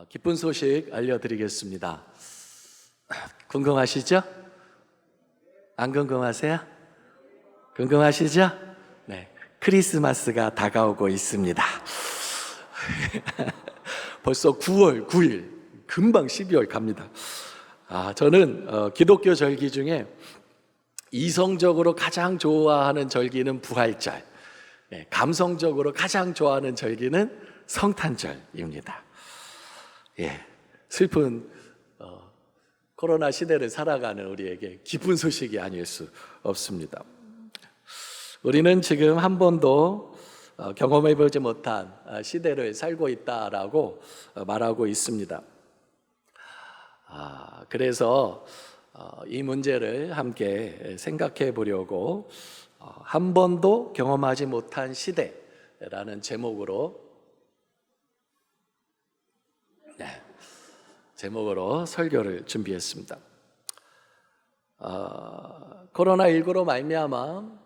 기쁜 소식 알려드리겠습니다. 궁금하시죠? 안 궁금하세요? 궁금하시죠? 네, 크리스마스가 다가오고 있습니다. 벌써 9월 9일, 금방 12월 갑니다. 저는 기독교 절기 중에 이성적으로 가장 좋아하는 절기는 부활절, 감성적으로 가장 좋아하는 절기는 성탄절입니다. 슬픈 코로나 시대를 살아가는 우리에게 기쁜 소식이 아닐 수 없습니다. 우리는 지금 한 번도 경험해보지 못한 시대를 살고 있다라고 말하고 있습니다. 그래서 이 문제를 함께 생각해 보려고 한 번도 경험하지 못한 시대라는 제목으로 설교를 준비했습니다. 코로나19로 말미암아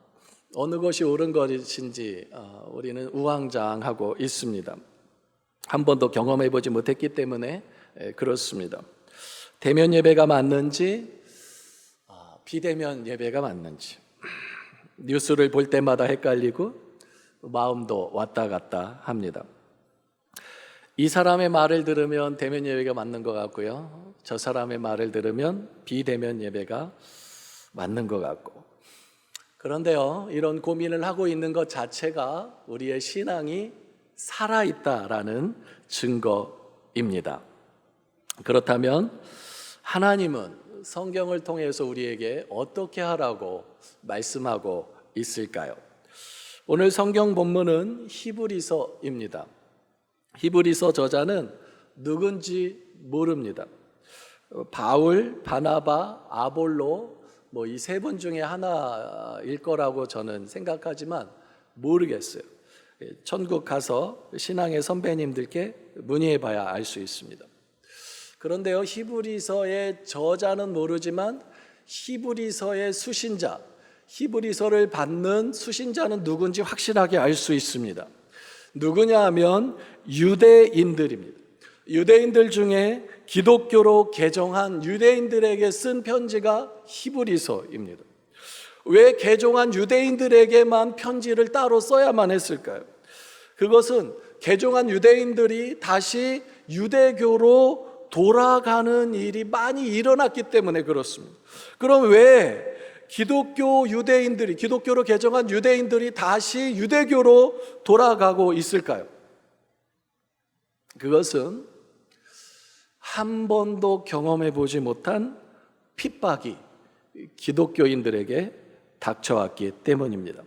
어느 것이 옳은 것인지 우리는 우왕좌왕하고 있습니다. 한 번도 경험해보지 못했기 때문에 그렇습니다. 대면 예배가 맞는지 비대면 예배가 맞는지 뉴스를 볼 때마다 헷갈리고 마음도 왔다 갔다 합니다. 이 사람의 말을 들으면 대면 예배가 맞는 것 같고요, 저 사람의 말을 들으면 비대면 예배가 맞는 것 같고. 그런데요, 이런 고민을 하고 있는 것 자체가 우리의 신앙이 살아있다라는 증거입니다. 그렇다면 하나님은 성경을 통해서 우리에게 어떻게 하라고 말씀하고 있을까요? 오늘 성경 본문은 히브리서입니다. 히브리서 저자는 누군지 모릅니다. 바울, 바나바, 아볼로 이 세 분 중에 하나일 거라고 저는 생각하지만 모르겠어요. 천국 가서 신앙의 선배님들께 문의해 봐야 알 수 있습니다. 그런데요, 히브리서의 저자는 모르지만 히브리서의 수신자, 히브리서를 받는 수신자는 누군지 확실하게 알 수 있습니다. 누구냐 하면 유대인들입니다. 유대인들 중에 기독교로 개종한 유대인들에게 쓴 편지가 히브리서입니다. 왜 개종한 유대인들에게만 편지를 따로 써야만 했을까요? 그것은 개종한 유대인들이 다시 유대교로 돌아가는 일이 많이 일어났기 때문에 그렇습니다. 그럼 왜 기독교로 개종한 유대인들이 다시 유대교로 돌아가고 있을까요? 그것은 한 번도 경험해 보지 못한 핍박이 기독교인들에게 닥쳐왔기 때문입니다.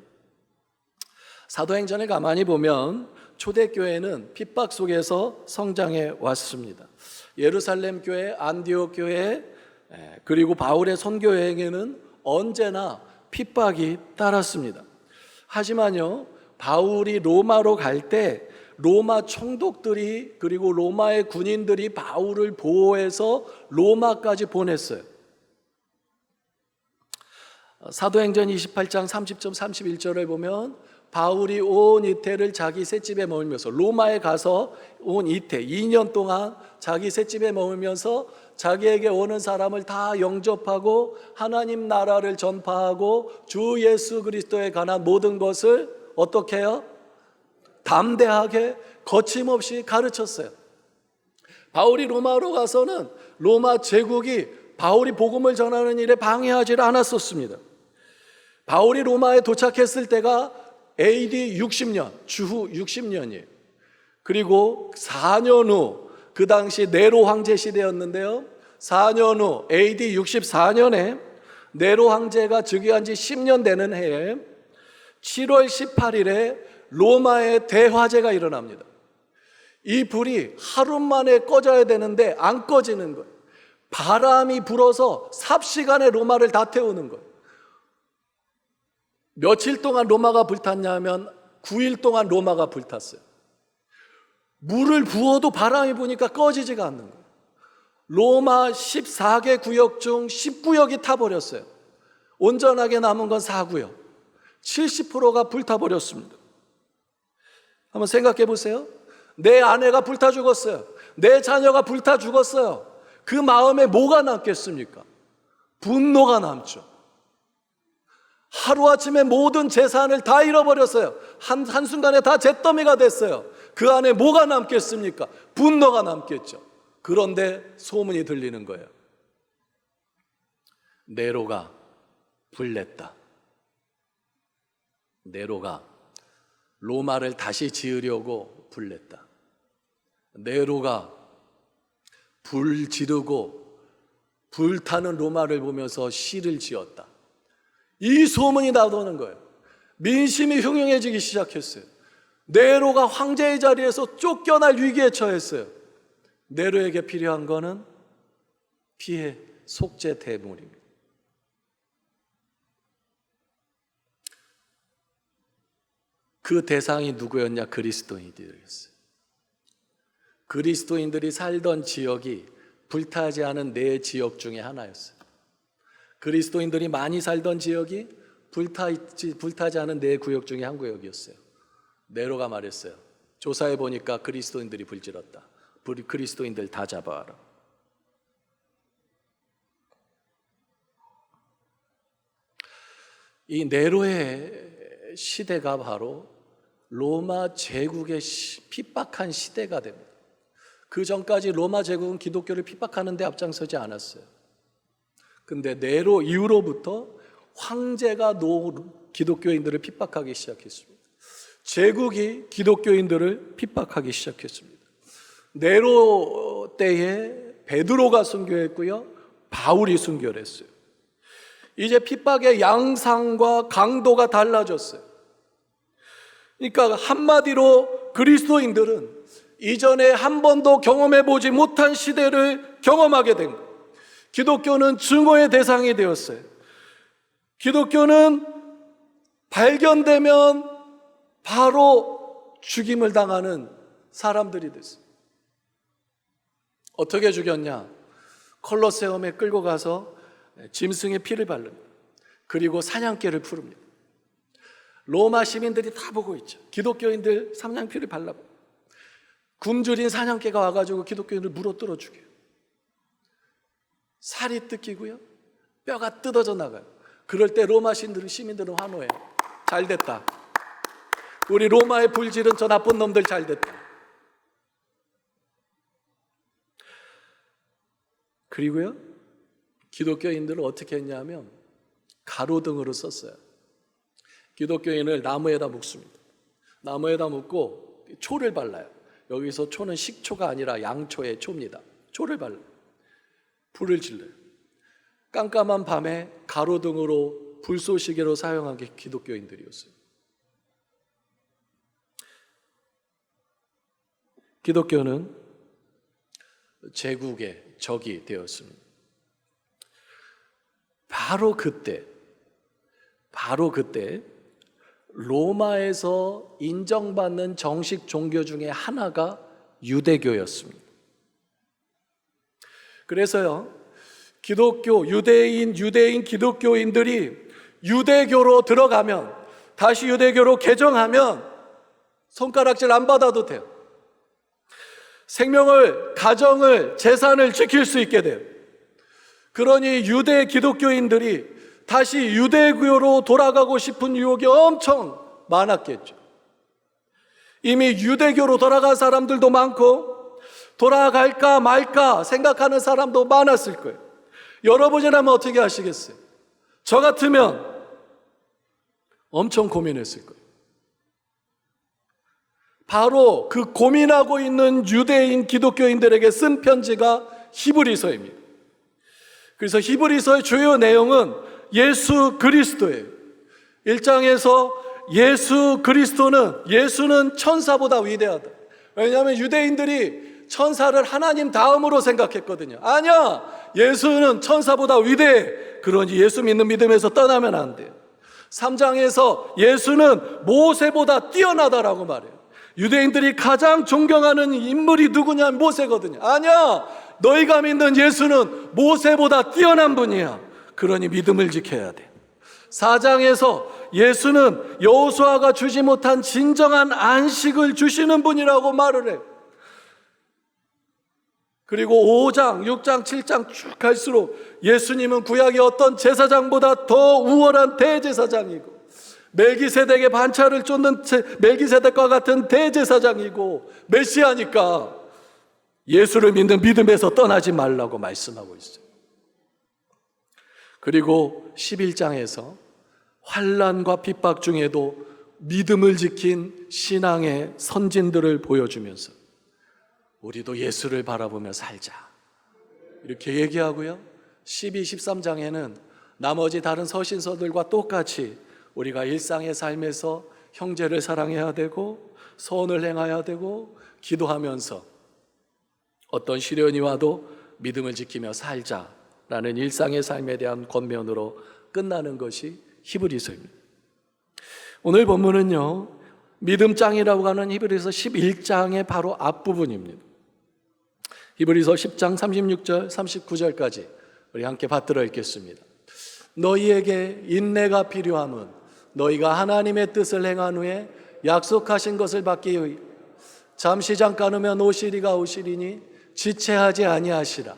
사도행전을 가만히 보면 초대교회는 핍박 속에서 성장해 왔습니다. 예루살렘 교회, 안디옥 교회, 그리고 바울의 선교 여행에는 언제나 핍박이 따랐습니다. 하지만요, 바울이 로마로 갈 때 로마 총독들이 그리고 로마의 군인들이 바울을 보호해서 로마까지 보냈어요. 사도행전 28장 30절 31절을 보면 바울이 온 이태를 자기 셋집에 머물면서 로마에 가서 온 이태 2년 동안 자기 셋집에 머물면서 자기에게 오는 사람을 다 영접하고 하나님 나라를 전파하고 주 예수 그리스도에 관한 모든 것을 어떻게 해요? 담대하게 거침없이 가르쳤어요. 바울이 로마로 가서는 로마 제국이 바울이 복음을 전하는 일에 방해하지 않았었습니다. 바울이 로마에 도착했을 때가 AD 60년, 주후 60년이에요. 그리고 4년 후, 그 당시 네로 황제 시대였는데요, 4년 후 AD 64년에 네로 황제가 즉위한 지 10년 되는 해에 7월 18일에 로마에 대화재가 일어납니다. 이 불이 하루 만에 꺼져야 되는데 안 꺼지는 거예요. 바람이 불어서 삽시간에 로마를 다 태우는 거예요. 며칠 동안 로마가 불탔냐면 9일 동안 로마가 불탔어요. 물을 부어도 바람이 부니까 꺼지지가 않는 거예요. 로마 14개 구역 중 10구역이 타버렸어요. 온전하게 남은 건 4구역. 70%가 불타버렸습니다. 한번 생각해 보세요. 내 아내가 불타 죽었어요. 내 자녀가 불타 죽었어요. 그 마음에 뭐가 남겠습니까? 분노가 남죠. 하루아침에 모든 재산을 다 잃어버렸어요. 한순간에 다 잿더미가 됐어요. 그 안에 뭐가 남겠습니까? 분노가 남겠죠. 그런데 소문이 들리는 거예요. 네로가 불냈다. 네로가 로마를 다시 지으려고 불냈다. 네로가 불 지르고 불타는 로마를 보면서 시를 지었다. 이 소문이 나도는 거예요. 민심이 흉흉해지기 시작했어요. 네로가 황제의 자리에서 쫓겨날 위기에 처했어요. 네로에게 필요한 거는 피해 속죄 대물입니다. 그 대상이 누구였냐? 그리스도인들이었어요. 그리스도인들이 살던 지역이 불타지 않은 네 지역 중에 하나였어요. 그리스도인들이 많이 살던 지역이 불타지 않은 네 구역 중에 한 구역이었어요. 네로가 말했어요. 조사해 보니까 그리스도인들이 불질렀다. 그리스도인들 다 잡아와라. 이 네로의 시대가 바로 로마 제국의 핍박한 시대가 됩니다. 그 전까지 로마 제국은 기독교를 핍박하는 데 앞장서지 않았어요. 근데 네로 이후로부터 황제가 기독교인들을 핍박하기 시작했습니다. 제국이 기독교인들을 핍박하기 시작했습니다. 네로 때에 베드로가 순교했고요, 바울이 순교를 했어요. 이제 핍박의 양상과 강도가 달라졌어요. 그러니까 한마디로 그리스도인들은 이전에 한 번도 경험해 보지 못한 시대를 경험하게 된 거예요. 기독교는 증오의 대상이 되었어요. 기독교는 발견되면 바로 죽임을 당하는 사람들이 됐어요. 어떻게 죽였냐? 콜로세움에 끌고 가서 짐승의 피를 바릅니다. 그리고 사냥개를 풀습니다. 로마 시민들이 다 보고 있죠. 기독교인들 사냥피를 발라요. 굶주린 사냥개가 와가지고 기독교인을 물어뜯어 죽여요. 살이 뜯기고요, 뼈가 뜯어져 나가요. 그럴 때 로마 시민들은 환호해요. 잘 됐다. 우리 로마의 불질은 저 나쁜 놈들 잘 됐다. 그리고요, 기독교인들은 어떻게 했냐면 가로등으로 썼어요. 기독교인을 나무에다 묶습니다. 나무에다 묶고 초를 발라요. 여기서 초는 식초가 아니라 양초의 초입니다. 초를 발라요. 불을 질러요. 깜깜한 밤에 가로등으로 불쏘시개로 사용한 게 기독교인들이었어요. 기독교는 제국의 적이 되었습니다. 바로 그때 로마에서 인정받는 정식 종교 중에 하나가 유대교였습니다. 그래서요, 유대인 기독교인들이 유대교로 들어가면, 다시 유대교로 개종하면 손가락질 안 받아도 돼요. 생명을, 가정을, 재산을 지킬 수 있게 돼요. 그러니 유대 기독교인들이 다시 유대교로 돌아가고 싶은 유혹이 엄청 많았겠죠. 이미 유대교로 돌아간 사람들도 많고 돌아갈까 말까 생각하는 사람도 많았을 거예요. 여러분이라면 어떻게 하시겠어요? 저 같으면 엄청 고민했을 거예요. 바로 그 고민하고 있는 유대인 기독교인들에게 쓴 편지가 히브리서입니다. 그래서 히브리서의 주요 내용은 예수 그리스도예요. 1장에서 예수는 천사보다 위대하다. 왜냐하면 유대인들이 천사를 하나님 다음으로 생각했거든요. 아니야, 예수는 천사보다 위대해. 그러니 예수 믿는 믿음에서 떠나면 안 돼요. 3장에서 예수는 모세보다 뛰어나다라고 말해요. 유대인들이 가장 존경하는 인물이 누구냐? 모세거든요. 아니야, 너희가 믿는 예수는 모세보다 뛰어난 분이야. 그러니 믿음을 지켜야 돼. 4장에서 예수는 여호수아가 주지 못한 진정한 안식을 주시는 분이라고 말을 해요. 그리고 5장, 6장, 7장 쭉 갈수록 예수님은 구약의 어떤 제사장보다 더 우월한 대제사장이고, 멜기세덱의 반차를 쫓는 멜기세덱과 같은 대제사장이고 메시아니까 예수를 믿는 믿음에서 떠나지 말라고 말씀하고 있어요. 그리고 11장에서 환난과 핍박 중에도 믿음을 지킨 신앙의 선진들을 보여주면서 우리도 예수를 바라보며 살자 이렇게 얘기하고요. 12, 13장에는 나머지 다른 서신서들과 똑같이 우리가 일상의 삶에서 형제를 사랑해야 되고 선을 행해야 되고 기도하면서 어떤 시련이 와도 믿음을 지키며 살자라는 일상의 삶에 대한 권면으로 끝나는 것이 히브리서입니다. 오늘 본문은요, 믿음장이라고 하는 히브리서 11장의 바로 앞부분입니다. 히브리서 10장 36절 39절까지 우리 함께 받들어 읽겠습니다. 너희에게 인내가 필요함은 너희가 하나님의 뜻을 행한 후에 약속하신 것을 받기 위해 잠시 잠깐이면 오시리가 오시리니 지체하지 아니하시라.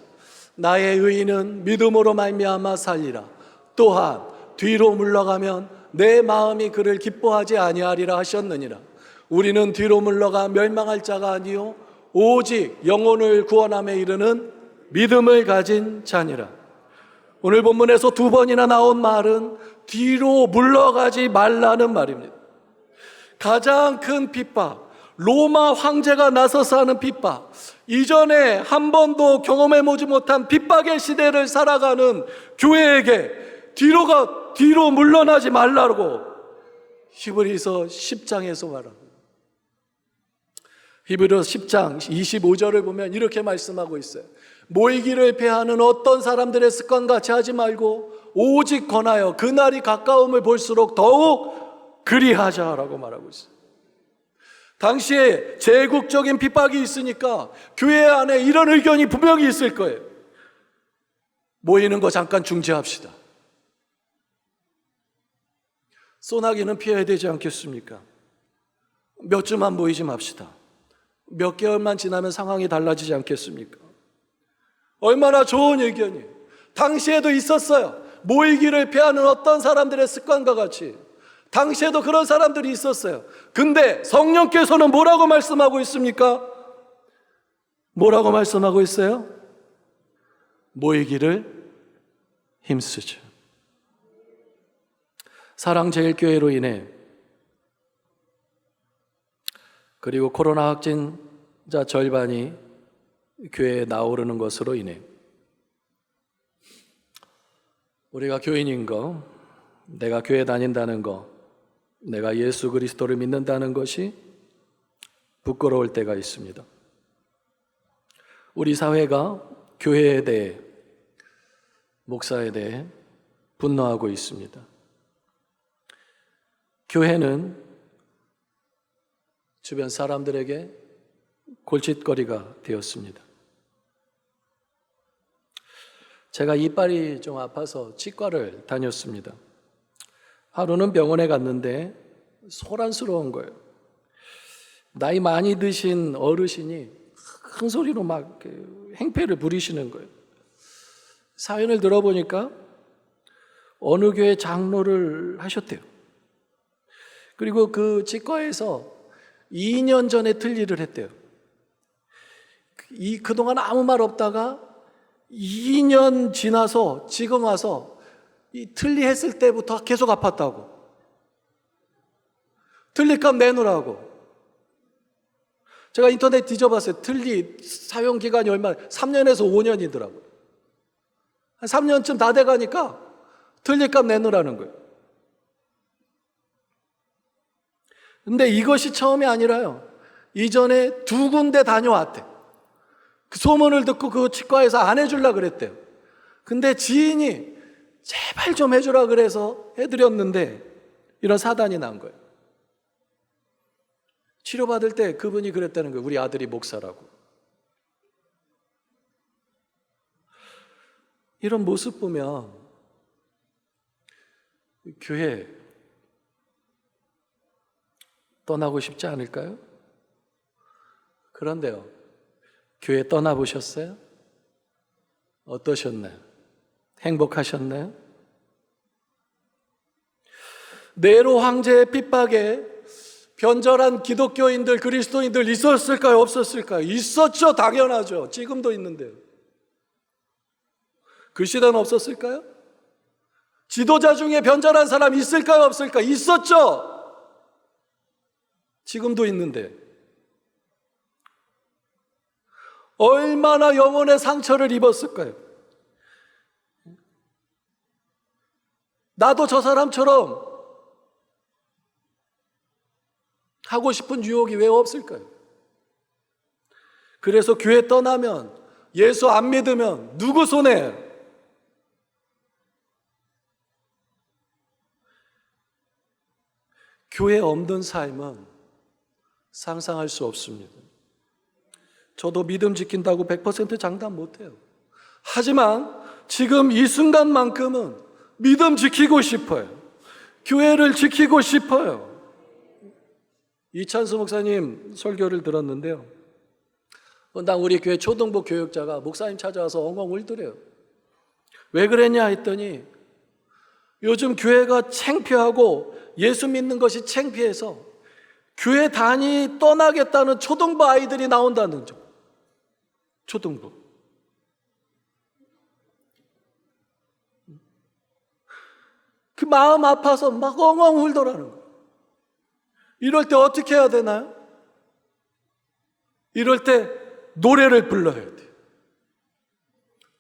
나의 의인은 믿음으로 말미암아 살리라. 또한 뒤로 물러가면 내 마음이 그를 기뻐하지 아니하리라 하셨느니라. 우리는 뒤로 물러가 멸망할 자가 아니요 오직 영혼을 구원함에 이르는 믿음을 가진 자니라. 오늘 본문에서 두 번이나 나온 말은 뒤로 물러가지 말라는 말입니다. 가장 큰 핍박, 로마 황제가 나서서 하는 핍박, 이전에 한 번도 경험해보지 못한 핍박의 시대를 살아가는 교회에게 뒤로 물러나지 말라고 히브리서 10장에서 말합니다. 히브리서 10장 25절을 보면 이렇게 말씀하고 있어요. 모이기를 패하는 어떤 사람들의 습관같이 하지 말고 오직 권하여 그날이 가까움을 볼수록 더욱 그리하자라고 말하고 있어요. 당시에 제국적인 핍박이 있으니까 교회 안에 이런 의견이 분명히 있을 거예요. 모이는 거 잠깐 중지합시다. 소나기는 피해야 되지 않겠습니까? 몇 주만 모이지 맙시다. 몇 개월만 지나면 상황이 달라지지 않겠습니까? 얼마나 좋은 의견이에요. 당시에도 있었어요. 모이기를 피하는 어떤 사람들의 습관과 같이 당시에도 그런 사람들이 있었어요. 근데 성령께서는 뭐라고 말씀하고 있습니까? 뭐라고 말씀하고 있어요? 모이기를 힘쓰죠. 사랑제일교회로 인해 그리고 코로나 확진자 절반이 교회에 나오르는 것으로 인해 우리가 교인인 거, 내가 교회 다닌다는 거, 내가 예수 그리스도를 믿는다는 것이 부끄러울 때가 있습니다. 우리 사회가 교회에 대해, 목사에 대해 분노하고 있습니다. 교회는 주변 사람들에게 골칫거리가 되었습니다. 제가 이빨이 좀 아파서 치과를 다녔습니다. 하루는 병원에 갔는데 소란스러운 거예요. 나이 많이 드신 어르신이 큰 소리로 막 행패를 부리시는 거예요. 사연을 들어보니까 어느 교회 장로를 하셨대요. 그리고 그 치과에서 2년 전에 틀니를 했대요. 그동안 아무 말 없다가 2년 지나서 지금 와서 이 틀니 했을 때부터 계속 아팠다고. 틀니값 내놓으라고. 제가 인터넷 뒤져봤어요. 틀니 사용 기간이 얼마나, 3년에서 5년이더라고요. 한 3년쯤 다 돼가니까 틀니값 내놓으라는 거예요. 근데 이것이 처음이 아니라요. 이전에 2군데 다녀왔대. 그 소문을 듣고 그 치과에서 안 해주려고 그랬대요. 근데 지인이 제발 좀 해주라 그래서 해드렸는데 이런 사단이 난 거예요. 치료받을 때 그분이 그랬다는 거예요. 우리 아들이 목사라고. 이런 모습 보면 교회 떠나고 싶지 않을까요? 그런데요, 교회 떠나보셨어요? 어떠셨나요? 행복하셨나요? 네로 황제의 핍박에 변절한 기독교인들, 그리스도인들 있었을까요? 없었을까요? 있었죠. 당연하죠. 지금도 있는데요. 그 시대는 없었을까요? 지도자 중에 변절한 사람 있을까요? 없을까요? 있었죠. 지금도 있는데 얼마나 영혼의 상처를 입었을까요? 나도 저 사람처럼 하고 싶은 유혹이 왜 없을까요? 그래서 교회 떠나면, 예수 안 믿으면 누구 손에? 교회 없는 삶은 상상할 수 없습니다. 저도 믿음 지킨다고 100% 장담 못해요. 하지만 지금 이 순간만큼은 믿음 지키고 싶어요. 교회를 지키고 싶어요. 이찬수 목사님 설교를 들었는데요. 난 우리 교회 초등부 교육자가 목사님 찾아와서 엉엉 울더래요. 왜 그랬냐 했더니 요즘 교회가 창피하고 예수 믿는 것이 창피해서 교회 단위 떠나겠다는 초등부 아이들이 나온다는 점. 초등부. 그 마음 아파서 막 엉엉 울더라는 거예요. 이럴 때 어떻게 해야 되나요? 이럴 때 노래를 불러야 돼요.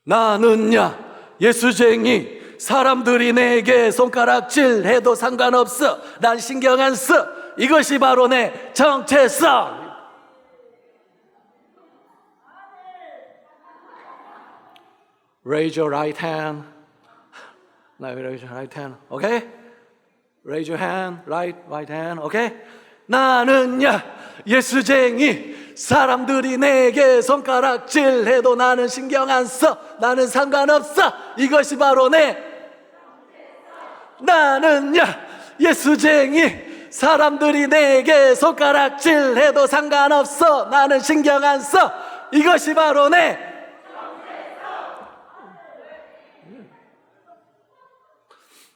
나는야 예수쟁이, 사람들이 내게 손가락질 해도 상관없어, 난 신경 안 써, 이것이 바로 내 정체성. Raise your right hand. Now raise your right hand. Okay? Raise your hand. Right hand. Okay? 나는야 예수쟁이, 사람들이 내게 손가락질 해도 나는 신경 안 써, 나는 상관없어, 이것이 바로 내. 나는야 예수쟁이, 사람들이 내게 손가락질 해도 상관없어, 나는 신경 안 써, 이것이 바로 내.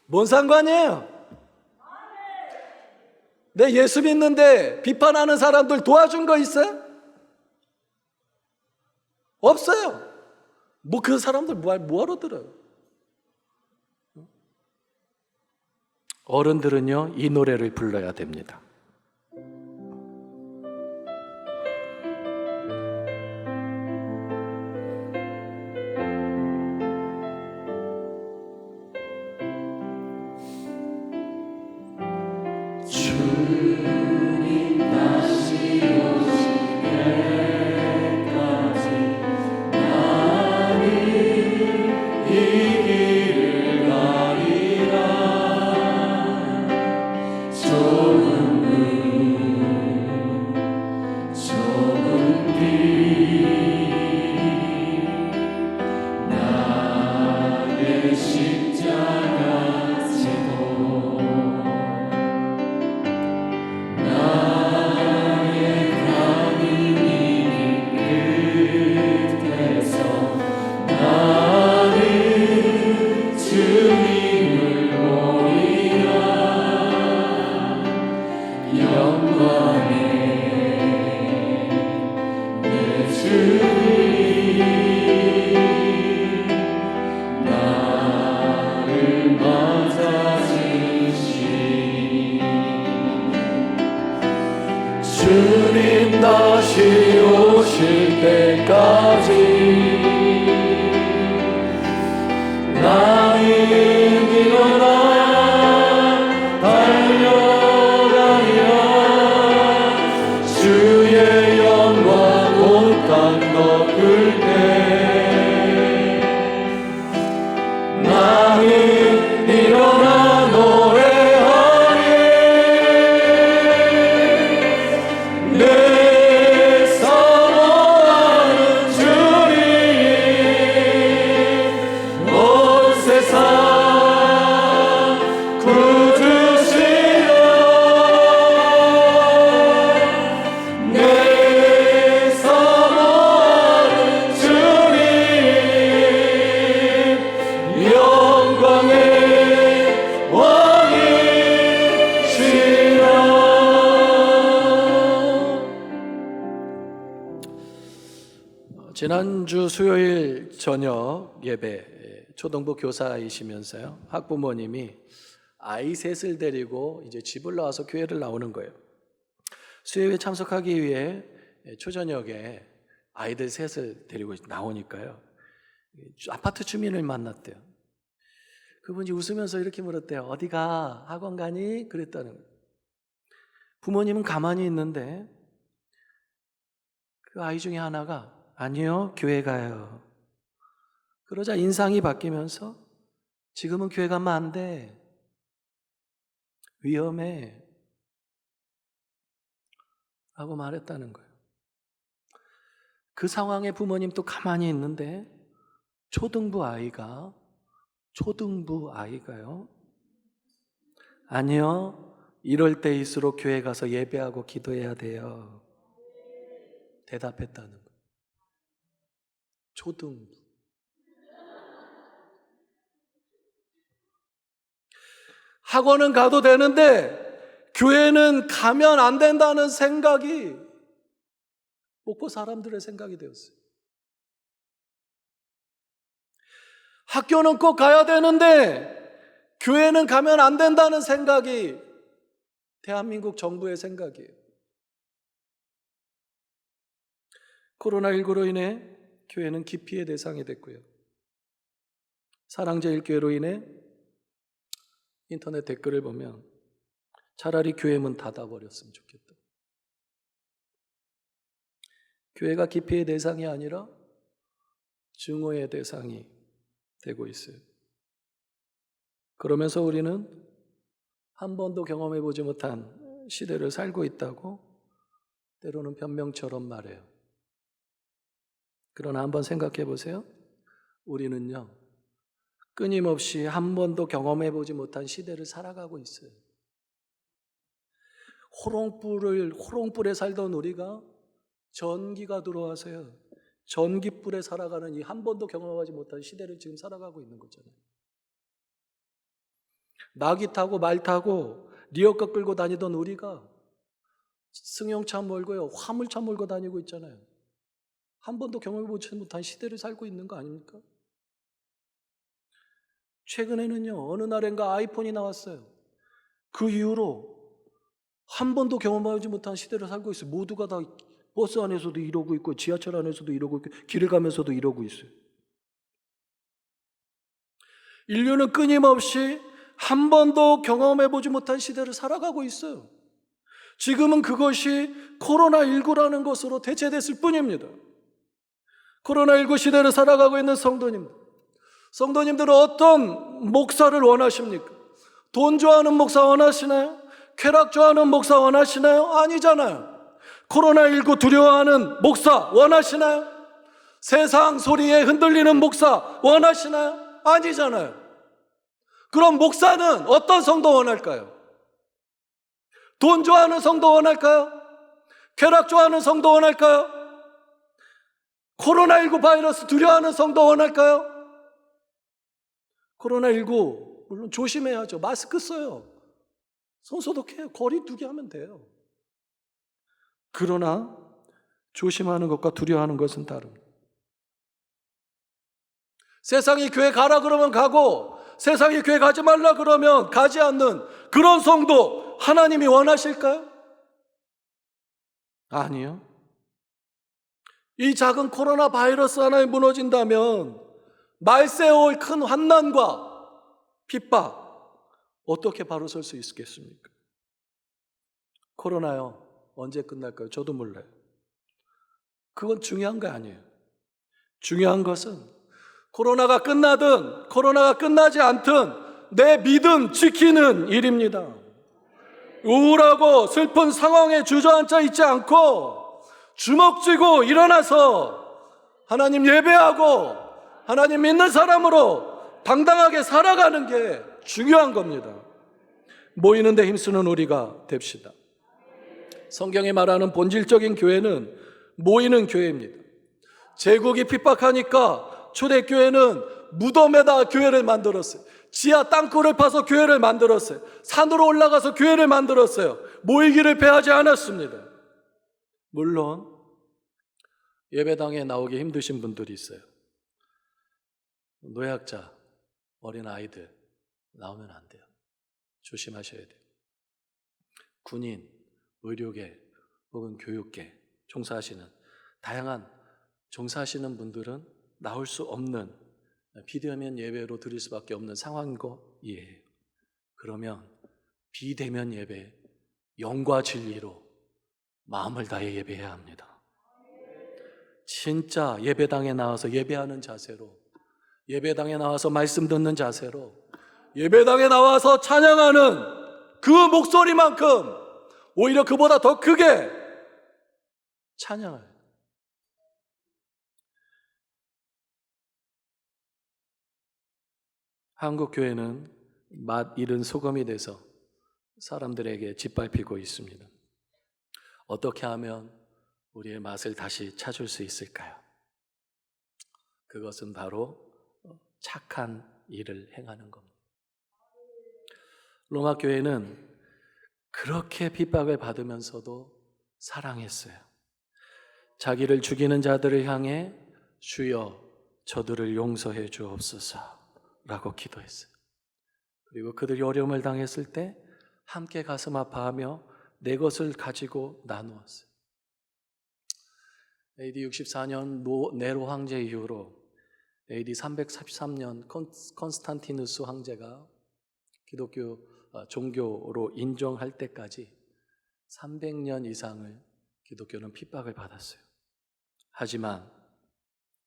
뭔 상관이에요? 내 예수 믿는데 비판하는 사람들 도와준 거 있어요? 없어요. 뭐 그 사람들 뭐하러 들어요? 어른들은요 이 노래를 불러야 됩니다. 주님 다시 오실 때까지 나는 이 길을 가리라. 좋은 지난주 수요일 저녁 예배 초등부 교사이시면서요 학부모님이 아이 셋을 데리고 이제 집을 나와서 교회를 나오는 거예요. 수요일에 참석하기 위해 초저녁에 아이들 셋을 데리고 나오니까요 아파트 주민을 만났대요. 그분이 웃으면서 이렇게 물었대요. 어디가? 학원 가니? 그랬다는 거예요. 부모님은 가만히 있는데 그 아이 중에 하나가 아니요, 교회 가요. 그러자 인상이 바뀌면서 지금은 교회 가면 안 돼. 위험해. 라고 말했다는 거예요. 그 상황에 부모님 또 가만히 있는데 초등부 아이가요. 아니요, 이럴 때일수록 교회 가서 예배하고 기도해야 돼요. 대답했다는 거예요. 초등부. 학원은 가도 되는데 교회는 가면 안 된다는 생각이 목포 사람들의 생각이 되었어요. 학교는 꼭 가야 되는데 교회는 가면 안 된다는 생각이 대한민국 정부의 생각이에요. 코로나19로 인해 교회는 기피의 대상이 됐고요. 사랑제일교회로 인해 인터넷 댓글을 보면 차라리 교회 문 닫아버렸으면 좋겠다. 교회가 기피의 대상이 아니라 증오의 대상이 되고 있어요. 그러면서 우리는 한 번도 경험해보지 못한 시대를 살고 있다고 때로는 변명처럼 말해요. 그러나 한번 생각해 보세요. 우리는요, 끊임없이 한 번도 경험해보지 못한 시대를 살아가고 있어요. 호롱불에 살던 우리가 전기가 들어와서요, 전기불에 살아가는 이 한 번도 경험하지 못한 시대를 지금 살아가고 있는 거잖아요. 나귀 타고 말 타고 리어카 끌고 다니던 우리가 승용차 몰고요, 화물차 몰고 다니고 있잖아요. 한 번도 경험해보지 못한 시대를 살고 있는 거 아닙니까? 최근에는요, 어느 날인가 아이폰이 나왔어요. 그 이후로 한 번도 경험하지 못한 시대를 살고 있어요. 모두가 다 버스 안에서도 이러고 있고 지하철 안에서도 이러고 있고 길을 가면서도 이러고 있어요. 인류는 끊임없이 한 번도 경험해보지 못한 시대를 살아가고 있어요. 지금은 그것이 코로나19라는 것으로 대체됐을 뿐입니다. 코로나19 시대를 살아가고 있는 성도님들은 어떤 목사를 원하십니까? 돈 좋아하는 목사 원하시나요? 쾌락 좋아하는 목사 원하시나요? 아니잖아요. 코로나19 두려워하는 목사 원하시나요? 세상 소리에 흔들리는 목사 원하시나요? 아니잖아요. 그럼 목사는 어떤 성도 원할까요? 돈 좋아하는 성도 원할까요? 쾌락 좋아하는 성도 원할까요? 코로나19 바이러스 두려워하는 성도 원할까요? 코로나19 물론 조심해야죠. 마스크 써요. 손 소독해요. 거리 두기 하면 돼요. 그러나 조심하는 것과 두려워하는 것은 다릅니다. 세상이 교회 가라 그러면 가고 세상이 교회 가지 말라 그러면 가지 않는 그런 성도 하나님이 원하실까요? 아니요. 이 작은 코로나 바이러스 하나에 무너진다면 말세올 큰 환난과 핍박 어떻게 바로 설 수 있겠습니까? 코로나요, 언제 끝날까요? 저도 몰라요. 그건 중요한 거 아니에요. 중요한 것은 코로나가 끝나든 코로나가 끝나지 않든 내 믿음 지키는 일입니다. 우울하고 슬픈 상황에 주저앉아 있지 않고 주먹 쥐고 일어나서 하나님 예배하고 하나님 믿는 사람으로 당당하게 살아가는 게 중요한 겁니다. 모이는 데 힘쓰는 우리가 됩시다. 성경이 말하는 본질적인 교회는 모이는 교회입니다. 제국이 핍박하니까 초대교회는 무덤에다 교회를 만들었어요. 지하 땅굴을 파서 교회를 만들었어요. 산으로 올라가서 교회를 만들었어요. 모이기를 배하지 않았습니다. 물론 예배당에 나오기 힘드신 분들이 있어요. 노약자, 어린 아이들 나오면 안 돼요. 조심하셔야 돼요. 군인, 의료계 혹은 교육계 종사하시는 다양한 종사하시는 분들은 나올 수 없는 비대면 예배로 드릴 수밖에 없는 상황인 거 이해해요. 그러면 비대면 예배, 영과 진리로 마음을 다해 예배해야 합니다. 진짜 예배당에 나와서 예배하는 자세로, 예배당에 나와서 말씀 듣는 자세로, 예배당에 나와서 찬양하는 그 목소리만큼 오히려 그보다 더 크게 찬양을. 한국 교회는 맛 잃은 소금이 돼서 사람들에게 짓밟히고 있습니다. 어떻게 하면 우리의 맛을 다시 찾을 수 있을까요? 그것은 바로 착한 일을 행하는 겁니다. 로마 교회는 그렇게 핍박을 받으면서도 사랑했어요. 자기를 죽이는 자들을 향해 주여 저들을 용서해 주옵소서 라고 기도했어요. 그리고 그들이 어려움을 당했을 때 함께 가슴 아파하며 내 것을 가지고 나누었어요. AD 64년 네로 황제 이후로 AD 343년 컨스탄티누스 황제가 기독교 종교로 인정할 때까지 300년 이상을 기독교는 핍박을 받았어요. 하지만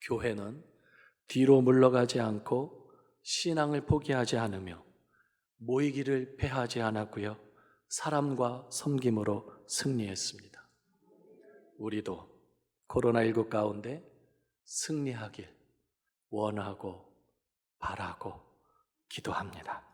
교회는 뒤로 물러가지 않고 신앙을 포기하지 않으며 모이기를 패하지 않았고요. 사람과 섬김으로 승리했습니다. 우리도 코로나19 가운데 승리하길 원하고 바라고 기도합니다.